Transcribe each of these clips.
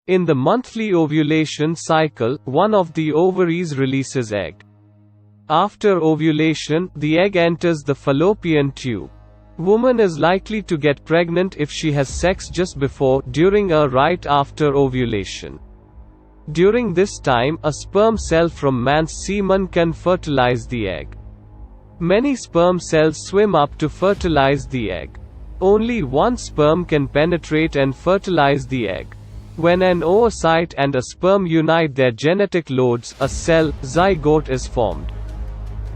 In the monthly ovulation cycle, one of the ovaries releases egg. After ovulation, the egg enters the fallopian tube. Woman is likely to get pregnant if she has sex just before, during or right after ovulation. During this time, a sperm cell from man's semen can fertilize the egg. Many sperm cells swim up to fertilize the egg. Only one sperm can penetrate and fertilize the egg. When an oocyte and a sperm unite their genetic loads, a cell, zygote is formed.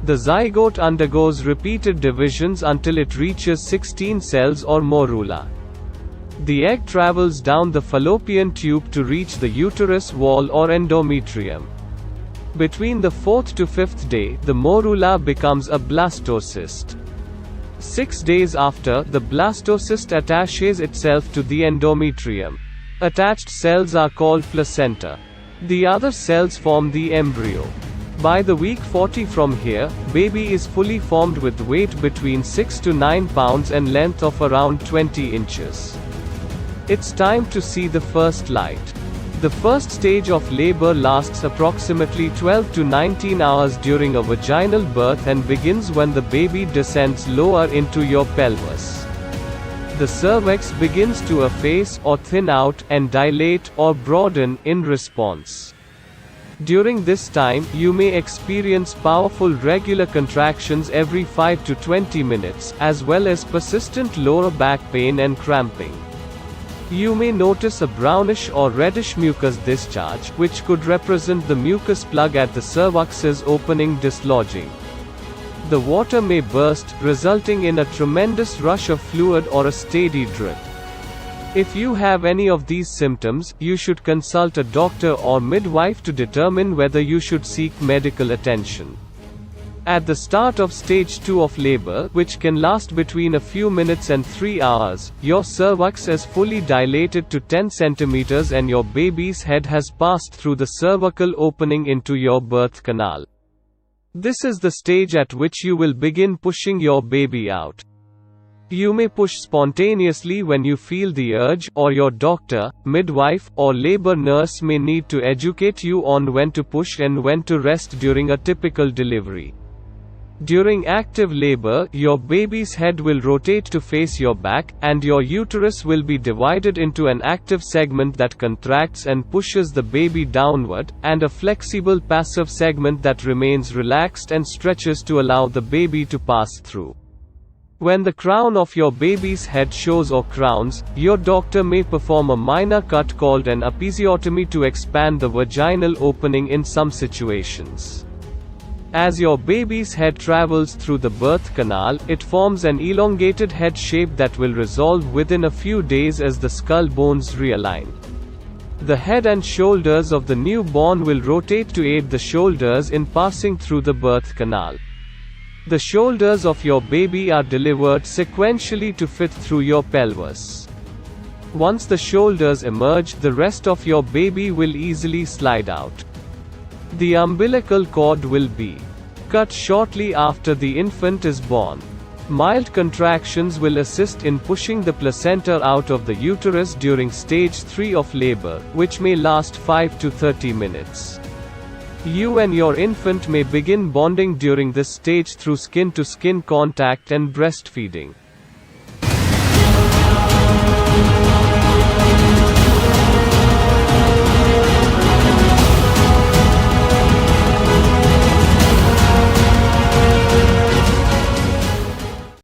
The zygote undergoes repeated divisions until it reaches 16 cells or morula. The egg travels down the fallopian tube to reach the uterus wall or endometrium. Between the 4th to 5th day, the morula becomes a blastocyst. 6 days after, the blastocyst attaches itself to the endometrium. Attached cells are called placenta. The other cells form the embryo. By the week 40 from here, baby is fully formed with weight between 6 to 9 pounds and length of around 20 inches. It's time to see the first light. The first stage of labor lasts approximately 12 to 19 hours during a vaginal birth and begins when the baby descends lower into your pelvis. The cervix begins to efface or thin out and dilate or broaden in response. During this time, you may experience powerful regular contractions every 5 to 20 minutes, as well as persistent lower back pain and cramping. You may notice a brownish or reddish mucus discharge, which could represent the mucus plug at the cervix's opening dislodging. The water may burst, resulting in a tremendous rush of fluid or a steady drip. If you have any of these symptoms, you should consult a doctor or midwife to determine whether you should seek medical attention. At the start of stage 2 of labor, which can last between a few minutes and 3 hours, your cervix is fully dilated to 10 centimeters and your baby's head has passed through the cervical opening into your birth canal. This is the stage at which you will begin pushing your baby out. You may push spontaneously when you feel the urge, or your doctor, midwife, or labor nurse may need to educate you on when to push and when to rest during a typical delivery. During active labor, your baby's head will rotate to face your back, and your uterus will be divided into an active segment that contracts and pushes the baby downward, and a flexible passive segment that remains relaxed and stretches to allow the baby to pass through. When the crown of your baby's head shows or crowns, your doctor may perform a minor cut called an episiotomy to expand the vaginal opening in some situations. As your baby's head travels through the birth canal, it forms an elongated head shape that will resolve within a few days as the skull bones realign. The head and shoulders of the newborn will rotate to aid the shoulders in passing through the birth canal. The shoulders of your baby are delivered sequentially to fit through your pelvis. Once the shoulders emerge, the rest of your baby will easily slide out. The umbilical cord will be cut shortly after the infant is born. Mild contractions will assist in pushing the placenta out of the uterus during stage 3 of labor, which may last 5 to 30 minutes. You and your infant may begin bonding during this stage through skin-to-skin contact and breastfeeding.